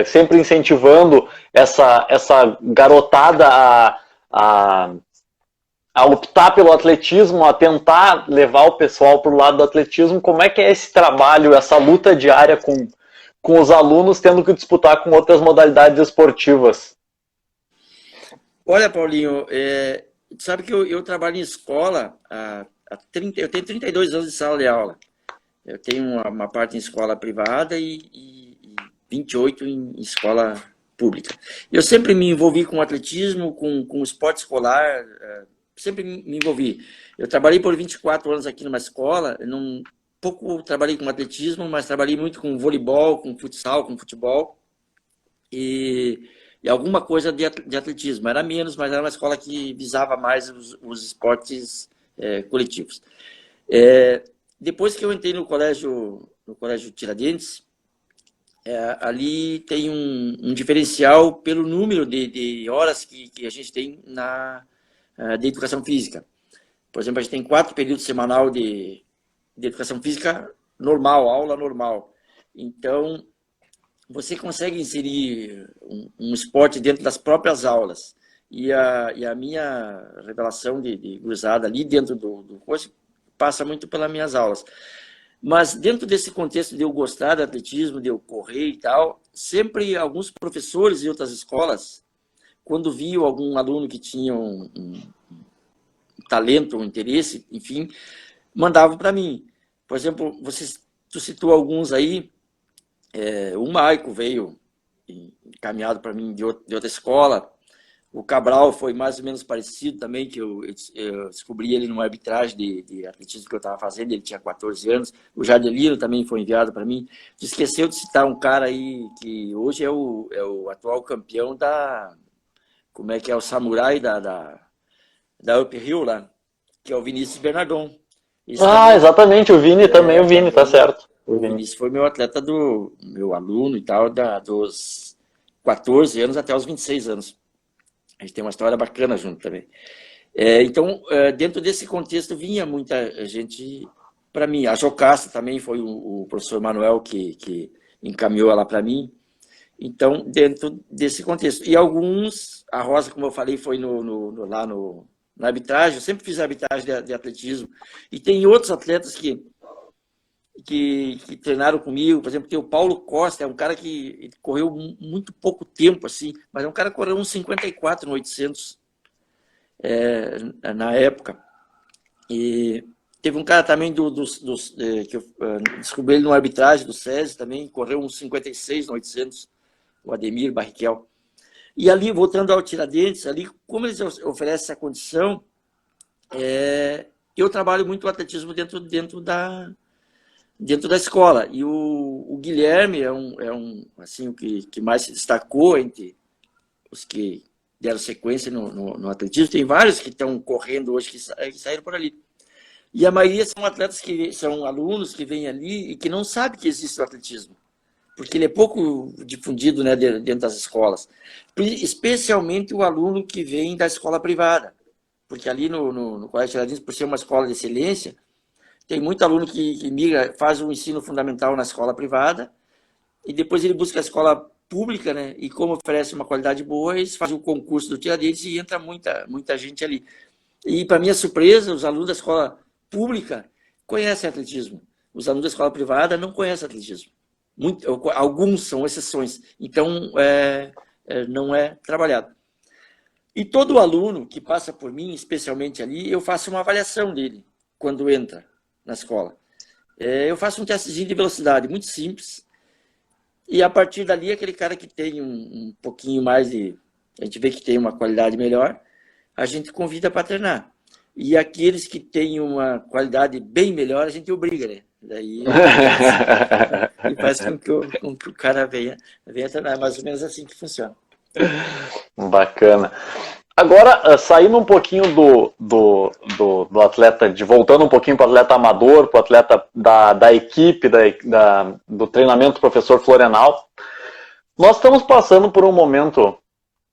Sempre incentivando essa garotada a optar pelo atletismo, a tentar levar o pessoal para o lado do atletismo. Como é que é esse trabalho, essa luta diária com os alunos tendo que disputar com outras modalidades esportivas? Olha, Paulinho, sabe que eu trabalho em escola eu tenho 32 anos de sala de aula. Eu tenho uma parte em escola privada e 28 em escola pública. Eu sempre me envolvi com atletismo, com esporte escolar, sempre me envolvi. Eu trabalhei por 24 anos aqui numa escola, pouco trabalhei com atletismo, mas trabalhei muito com voleibol, com futsal, com futebol e alguma coisa de atletismo. Era menos, mas era uma escola que visava mais os esportes coletivos. Depois que eu entrei no colégio Tiradentes, ali tem um diferencial pelo número de horas que a gente tem de educação física. Por exemplo, a gente tem 4 períodos semanal de educação física normal, aula normal. Então, você consegue inserir um esporte dentro das próprias aulas. E a minha revelação de gurizada ali dentro do curso passa muito pelas minhas aulas. Mas dentro desse contexto de eu gostar do atletismo, de eu correr e tal, sempre alguns professores de outras escolas, quando viam algum aluno que tinha um talento, um interesse, enfim, mandavam para mim. Por exemplo, tu citou alguns aí, o Maico veio encaminhado para mim de outra escola, o Cabral foi mais ou menos parecido também, que eu descobri ele numa arbitragem de atletismo que eu estava fazendo, ele tinha 14 anos. O Jardelino também foi enviado para mim. Tu esqueceu de citar um cara aí que hoje é o atual campeão como é que é, o samurai da Up Hill lá, que é o Vinícius Bernardon. Exatamente, o Vini também, o Vini, tá certo. O Vinícius foi meu atleta, meu aluno e tal, dos 14 anos até os 26 anos. A gente tem uma história bacana junto também. Então, dentro desse contexto, vinha muita gente para mim. A Jocasta também foi o professor Manuel que encaminhou ela para mim. Então, dentro desse contexto. E alguns, a Rosa, como eu falei, foi lá na arbitragem. Eu sempre fiz arbitragem de atletismo. E tem outros atletas que treinaram comigo. Por exemplo, tem o Paulo Costa, é um cara que correu muito pouco tempo, assim, mas é um cara que correu uns 54 no 800 na época. E teve um cara também que eu descobri ele no arbitragem do SESI também, correu uns 56 no 800, o Ademir Barrichello. E ali, voltando ao Tiradentes, ali, como eles oferecem essa condição, eu trabalho muito o atletismo dentro da escola. E o Guilherme é assim, o que mais se destacou entre os que deram sequência no atletismo. Tem vários que estão correndo hoje que saíram por ali. E a maioria são atletas que são alunos que vêm ali e que não sabem que existe o atletismo, porque ele é pouco difundido, né, dentro das escolas. Especialmente o aluno que vem da escola privada, porque ali no Colégio Tiradentes, por ser uma escola de excelência, tem muito aluno que migra, faz o ensino fundamental na escola privada e depois ele busca a escola pública, né? E como oferece uma qualidade boa, eles fazem o concurso do Tiradentes e entra muita gente ali. E, para minha surpresa, os alunos da escola pública conhecem atletismo. Os alunos da escola privada não conhecem atletismo. Alguns são exceções. Então, não é trabalhado. E todo aluno que passa por mim, especialmente ali, eu faço uma avaliação dele quando entra na escola. Eu faço um testezinho de velocidade muito simples. E a partir dali, aquele cara que tem um pouquinho mais de... A gente vê que tem uma qualidade melhor, a gente convida para treinar. E aqueles que têm uma qualidade bem melhor, a gente obriga, né? Daí e faz com que o cara venha treinar. É mais ou menos assim que funciona. Bacana. Agora, saindo um pouquinho do atleta, voltando um pouquinho para o atleta amador, para o atleta da equipe, do treinamento do professor Florenal, nós estamos passando por um momento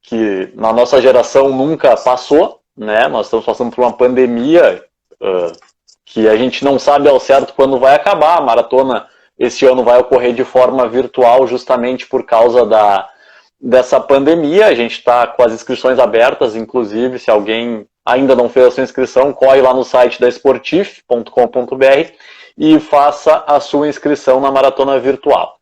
que na nossa geração nunca passou, né? Nós estamos passando por uma pandemia que a gente não sabe ao certo quando vai acabar. A maratona esse ano vai ocorrer de forma virtual justamente por causa dessa pandemia. A gente está com as inscrições abertas, inclusive, se alguém ainda não fez a sua inscrição, corre lá no site da sportif.com.br e faça a sua inscrição na maratona virtual.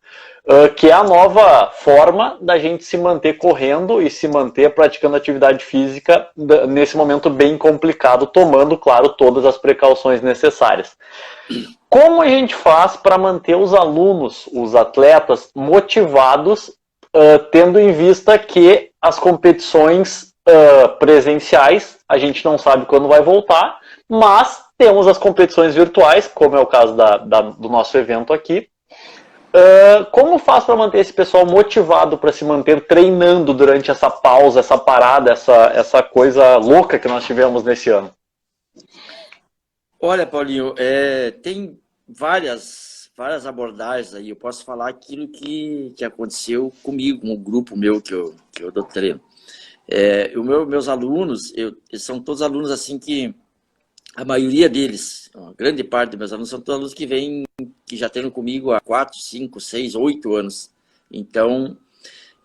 Que é a nova forma da gente se manter correndo e se manter praticando atividade física nesse momento bem complicado, tomando, claro, todas as precauções necessárias. Como a gente faz para manter os alunos, os atletas, motivados, tendo em vista que as competições presenciais, a gente não sabe quando vai voltar, mas temos as competições virtuais, como é o caso do nosso evento aqui. Como faz para manter esse pessoal motivado para se manter treinando durante essa pausa, essa parada, essa coisa louca que nós tivemos nesse ano? Olha, Paulinho, tem várias abordagens aí. Eu posso falar aquilo que aconteceu comigo, com o grupo meu que eu dou treino. Meus alunos, são todos alunos assim que a maioria deles, a grande parte dos meus alunos são todos alunos que já treinam comigo há 4, 5, 6, 8 anos. Então,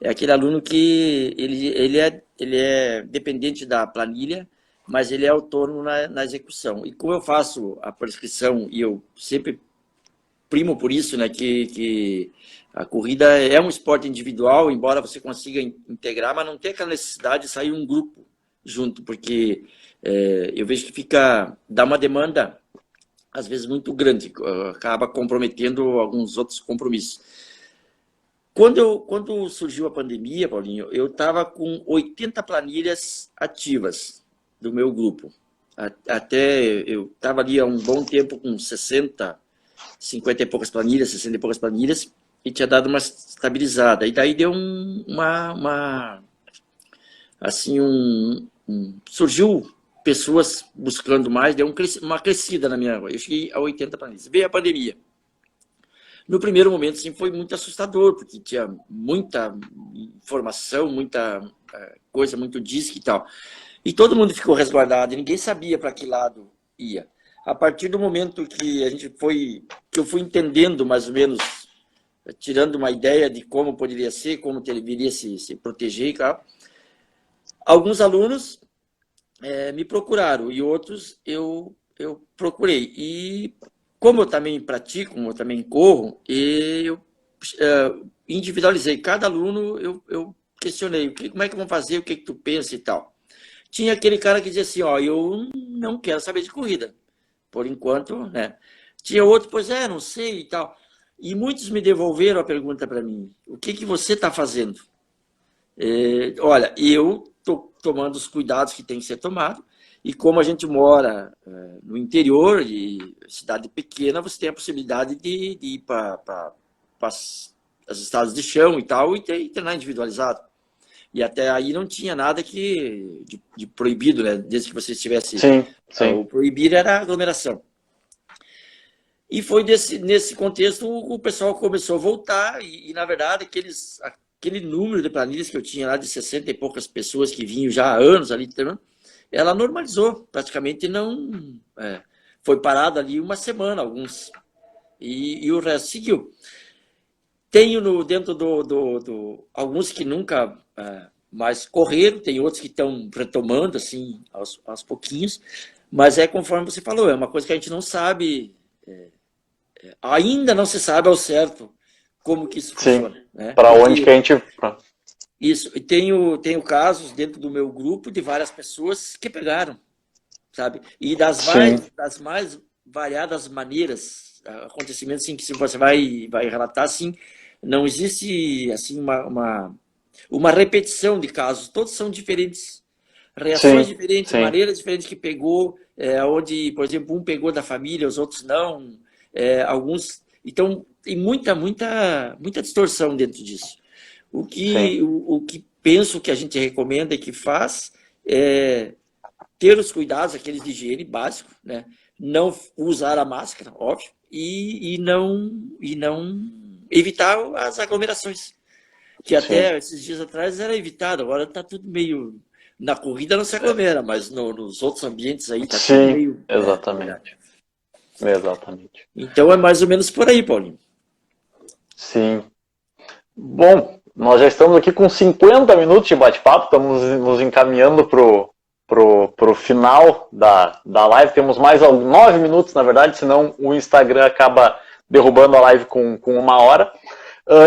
é aquele aluno que ele é dependente da planilha, mas ele é autônomo na execução. E como eu faço a prescrição, e eu sempre primo por isso, né, que a corrida é um esporte individual, embora você consiga integrar, mas não tem aquela necessidade de sair um grupo junto, porque eu vejo que dá uma demanda, às vezes, muito grande, acaba comprometendo alguns outros compromissos. Quando surgiu a pandemia, Paulinho, eu estava com 80 planilhas ativas do meu grupo. Até eu estava ali há um bom tempo com 50 e poucas planilhas, 60 e poucas planilhas, e tinha dado uma estabilizada. E daí deu surgiu pessoas buscando mais, deu uma crescida na minha... Eu cheguei a 80 planilhas. Veio a pandemia. No primeiro momento, sim, foi muito assustador, porque tinha muita informação, muita coisa, muito disco e tal. E todo mundo ficou resguardado, e ninguém sabia para que lado ia. A partir do momento que eu fui entendendo mais ou menos, tirando uma ideia de como poderia ser, como deveria se proteger e tal, alguns alunos me procuraram e outros eu procurei. E como eu também pratico, como eu também corro, eu individualizei. Cada aluno eu questionei, como é que vão fazer, o que tu pensa e tal. Tinha aquele cara que dizia assim, eu não quero saber de corrida, por enquanto, né? Tinha outro, não sei e tal. E muitos me devolveram a pergunta para mim, o que você está fazendo? Olha, eu estou tomando os cuidados que tem que ser tomado, e como a gente mora no interior, de cidade pequena, você tem a possibilidade de ir para as estradas de chão e tal, e treinar individualizado. E até aí não tinha nada de proibido, né? Desde que você estivesse... Sim. O proibir era a aglomeração. E foi nesse contexto o pessoal começou a voltar e na verdade, aquele número de planilhas que eu tinha lá de 60 e poucas pessoas que vinham já há anos ali, ela normalizou, praticamente não... foi parado ali uma semana, alguns. E o resto seguiu. Tenho dentro alguns que nunca mais correram, tem outros que estão retomando, assim, aos pouquinhos, mas conforme você falou, é uma coisa que a gente não sabe, ainda não se sabe ao certo como que isso funciona. Né? Para onde que a gente... Isso, e tenho casos dentro do meu grupo de várias pessoas que pegaram, sabe? E das mais variadas maneiras, acontecimentos assim, que você vai relatar, assim, não existe assim uma repetição de casos, todos são diferentes, reações Sim, diferentes, sim, maneiras diferentes que pegou, onde, por exemplo, um pegou da família, os outros não, alguns. Então, tem muita distorção dentro disso. sim, O que penso que a gente recomenda e que faz é ter os cuidados, aqueles de higiene básicos, né? Não usar a máscara, óbvio, e não evitar as aglomerações, que sim, até esses dias atrás era evitado, agora está tudo meio. Na corrida não se aglomera, mas nos outros ambientes aí está tudo sim, meio. Verdade. exatamente, exatamente. Então é mais ou menos por aí, Paulinho. Sim. Bom, nós já estamos aqui com 50 minutos de bate-papo, estamos nos encaminhando pro final da live. Temos mais 9 minutos, na verdade, senão o Instagram acaba derrubando a live com 1 hora.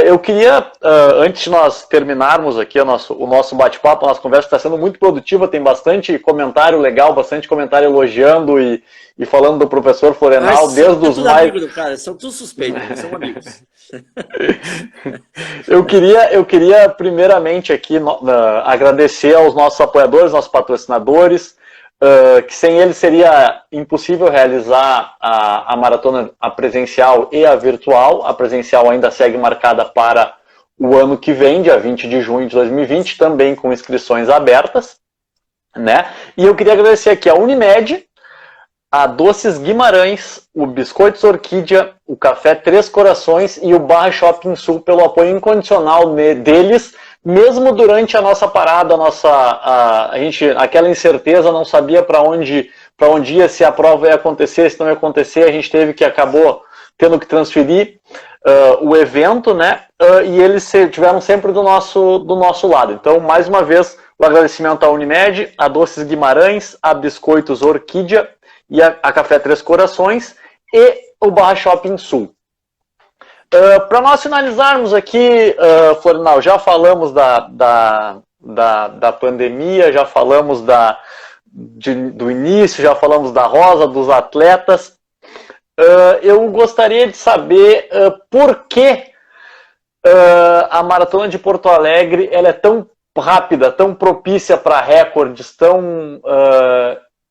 Eu queria, antes de nós terminarmos aqui o nosso bate-papo, a nossa conversa está sendo muito produtiva, tem bastante comentário legal, bastante comentário elogiando e falando do professor Florenal, desde É os tudo mais... amigo do cara, são todos suspeitos, né? São amigos. Eu queria primeiramente aqui agradecer aos nossos apoiadores, nossos patrocinadores, que sem eles seria impossível realizar a maratona a presencial e a virtual. A presencial ainda segue marcada para o ano que vem, dia 20 de junho de 2020, também com inscrições abertas, né? E eu queria agradecer aqui a Unimed, a Doces Guimarães, o Biscoitos Orquídea, o Café Três Corações e o Barra Shopping Sul pelo apoio incondicional deles, mesmo durante a nossa parada, a gente, aquela incerteza, não sabia para onde ia, se a prova ia acontecer, se não ia acontecer, a gente acabou tendo que transferir o evento, né? E eles tiveram sempre do nosso lado. Então, mais uma vez, o agradecimento à Unimed, a Doces Guimarães, a Biscoitos Orquídea e a Café Três Corações e o Barra Shopping Sul. Para nós finalizarmos aqui, Florinal, já falamos da pandemia, já falamos do início, já falamos da Rosa, dos atletas. Eu gostaria de saber por que a Maratona de Porto Alegre ela é tão rápida, tão propícia para recordes,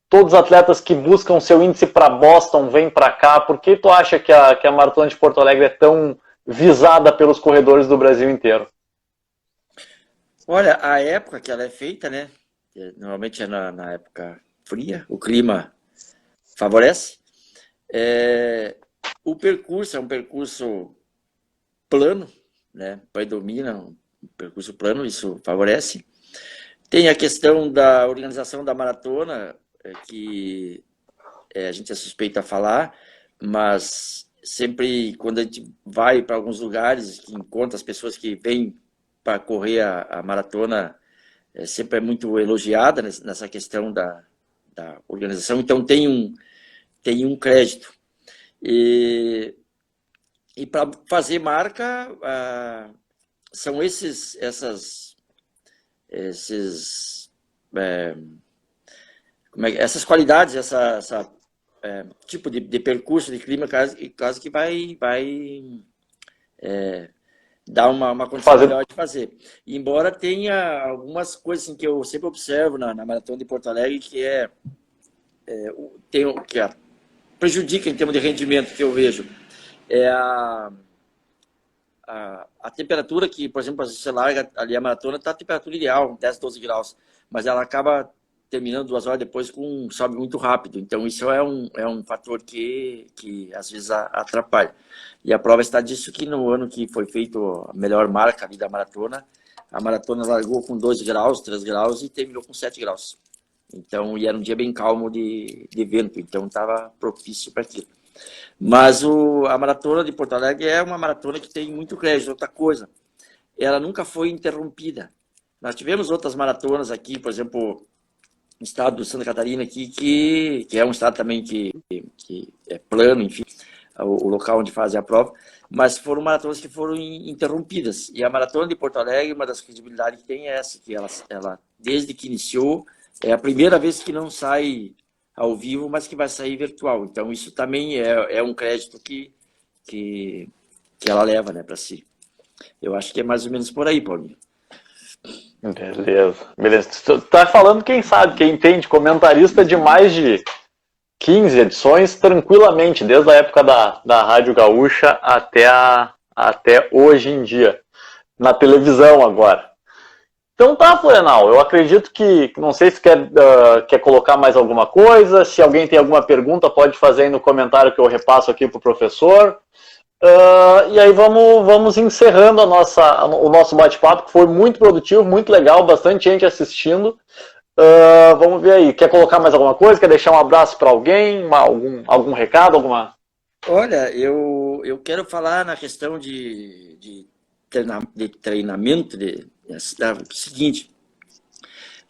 todos os atletas que buscam seu índice para Boston vêm para cá. Por que tu acha que a Maratona de Porto Alegre é tão visada pelos corredores do Brasil inteiro? Olha, a época que ela é feita, né? Normalmente é na época fria, o clima favorece. O percurso é um percurso plano, né? Predomina um percurso plano, isso favorece. Tem a questão da organização da maratona, que a gente é suspeito a falar, mas sempre quando a gente vai para alguns lugares, que encontra as pessoas que vêm para correr a maratona, sempre é muito elogiada nessa questão da organização, então tem um crédito. E para fazer marca, são essas qualidades, essa tipo de percurso, de clima, caso que vai dar uma condição melhor de fazer. E embora tenha algumas coisas assim, que eu sempre observo na Maratona de Porto Alegre, que prejudica em termos de rendimento, que eu vejo, é a temperatura que, por exemplo, você larga ali a maratona, está a temperatura ideal, 10, 12 graus, mas ela acaba terminando 2 horas depois sobe muito rápido. Então, isso é um fator que às vezes atrapalha. E a prova está disso que no ano que foi feito a melhor marca ali da maratona, a maratona largou com 2 graus, 3 graus e terminou com 7 graus. Então, e era um dia bem calmo de vento, então estava propício para aquilo. Mas a maratona de Porto Alegre é uma maratona que tem muito crédito. Outra coisa, ela nunca foi interrompida. Nós tivemos outras maratonas aqui, por exemplo, no estado de Santa Catarina, aqui, que é um estado também que é plano, enfim, o local onde fazem a prova, mas foram maratonas que foram interrompidas. E a maratona de Porto Alegre, uma das credibilidades que tem é essa, que ela desde que iniciou, é a primeira vez que não sai ao vivo, mas que vai sair virtual. Então, isso também é um crédito que ela leva, né, para si. Eu acho que é mais ou menos por aí, Paulinho. Beleza. Beleza. Tu tá falando, quem sabe, quem entende, comentarista de mais de 15 edições, tranquilamente, desde a época da Rádio Gaúcha até hoje em dia. Na televisão agora. Então tá, Florenal, eu acredito que, não sei se quer colocar mais alguma coisa, se alguém tem alguma pergunta, pode fazer aí no comentário que eu repasso aqui pro professor. E aí vamos encerrando o nosso bate-papo, que foi muito produtivo, muito legal, bastante gente assistindo. Vamos ver aí, quer colocar mais alguma coisa? Quer deixar um abraço para alguém? Algum recado? Olha, eu quero falar na questão de treinamento, o seguinte,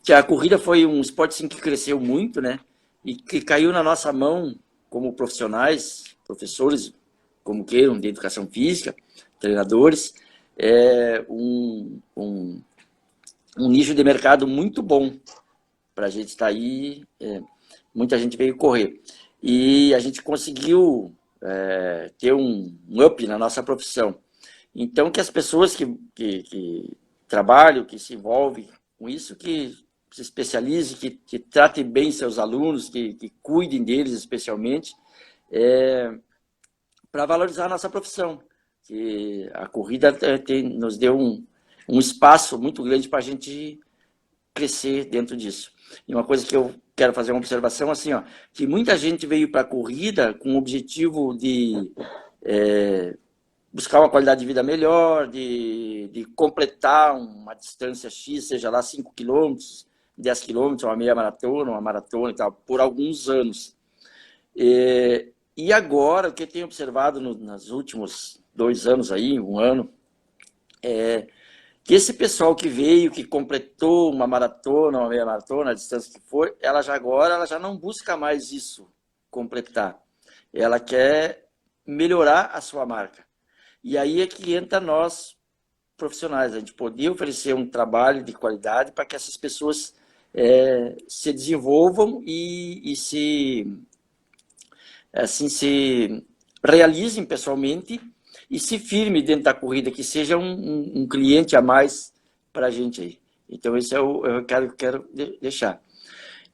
que a corrida foi um esporte assim, que cresceu muito, né? E que caiu na nossa mão como profissionais, professores, como queiram, de educação física, treinadores, um nicho de mercado muito bom para a gente estar aí. Muita gente veio correr. E a gente conseguiu ter um up na nossa profissão. Então, que as pessoas que trabalham, que se envolvem com isso, que se especializem, que tratem bem seus alunos, que cuidem deles especialmente, para valorizar a nossa profissão. Que a corrida nos deu um espaço muito grande para a gente crescer dentro disso. E uma coisa que eu quero fazer uma observação, assim, ó, que muita gente veio para a corrida com o objetivo de buscar uma qualidade de vida melhor, de completar uma distância X, seja lá 5 quilômetros, 10 quilômetros, uma meia maratona, uma maratona e tal, por alguns anos. E agora, o que eu tenho observado nos últimos 2 anos aí, 1 ano, que esse pessoal que veio, que completou uma maratona, uma meia maratona, a distância que for, ela já não busca mais isso, completar. Ela quer melhorar a sua marca. E aí é que entra nós, profissionais, a gente poder oferecer um trabalho de qualidade para que essas pessoas se desenvolvam e se realizem pessoalmente e se firme dentro da corrida, que seja um cliente a mais para a gente aí. Então, esse é o recado que eu quero deixar.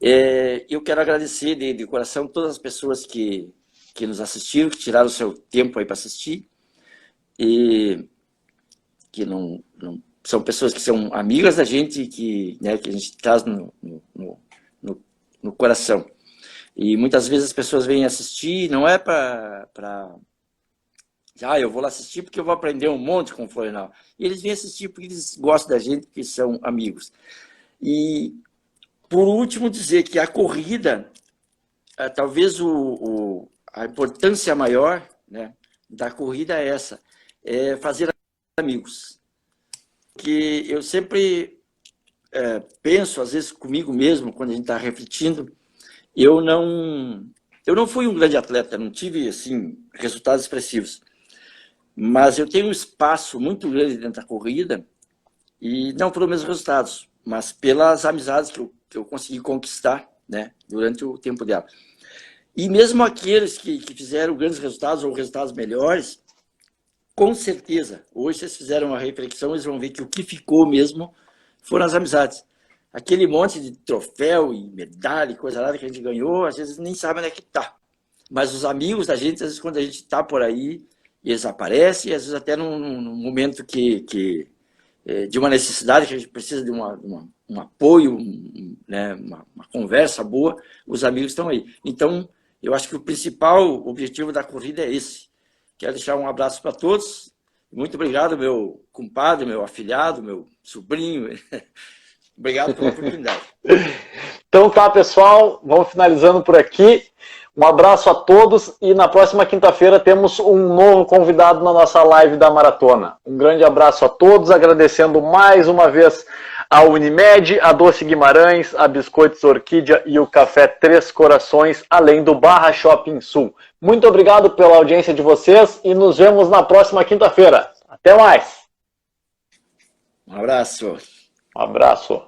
Eu quero agradecer de coração todas as pessoas que nos assistiram, que tiraram o seu tempo aí para assistir, e que não são pessoas que são amigas da gente, que a gente traz no coração. E muitas vezes as pessoas vêm assistir, não é para eu vou lá assistir porque eu vou aprender um monte com o Florenal. E eles vêm assistir porque eles gostam da gente, porque são amigos. E, por último, dizer que a corrida, talvez a importância maior, né, da corrida é essa, é fazer amigos. Que eu sempre penso, às vezes comigo mesmo, quando a gente está refletindo, eu não fui um grande atleta, não tive assim, resultados expressivos. Mas eu tenho um espaço muito grande dentro da corrida, e não pelos meus resultados, mas pelas amizades que eu consegui conquistar, né, durante o tempo dela. E mesmo aqueles que fizeram grandes resultados ou resultados melhores, com certeza, hoje vocês fizeram uma reflexão, eles vão ver que o que ficou mesmo foram as amizades. Aquele monte de troféu e medalha e coisa lá que a gente ganhou, às vezes nem sabe onde é que está. Mas os amigos da gente, às vezes quando a gente está por aí, eles aparecem, e às vezes até num momento de uma necessidade, que a gente precisa de um apoio, né, uma conversa boa, os amigos estão aí. Então, eu acho que o principal objetivo da corrida é esse. Quero deixar um abraço para todos. Muito obrigado, meu compadre, meu afilhado, meu sobrinho. Obrigado pela oportunidade. Então tá, pessoal, vamos finalizando por aqui. Um abraço a todos e na próxima quinta-feira temos um novo convidado na nossa live da maratona. Um grande abraço a todos, agradecendo mais uma vez a Unimed, a Doce Guimarães, a Biscoitos Orquídea e o Café Três Corações, além do Barra Shopping Sul. Muito obrigado pela audiência de vocês e nos vemos na próxima quinta-feira. Até mais! Um abraço. Um abraço.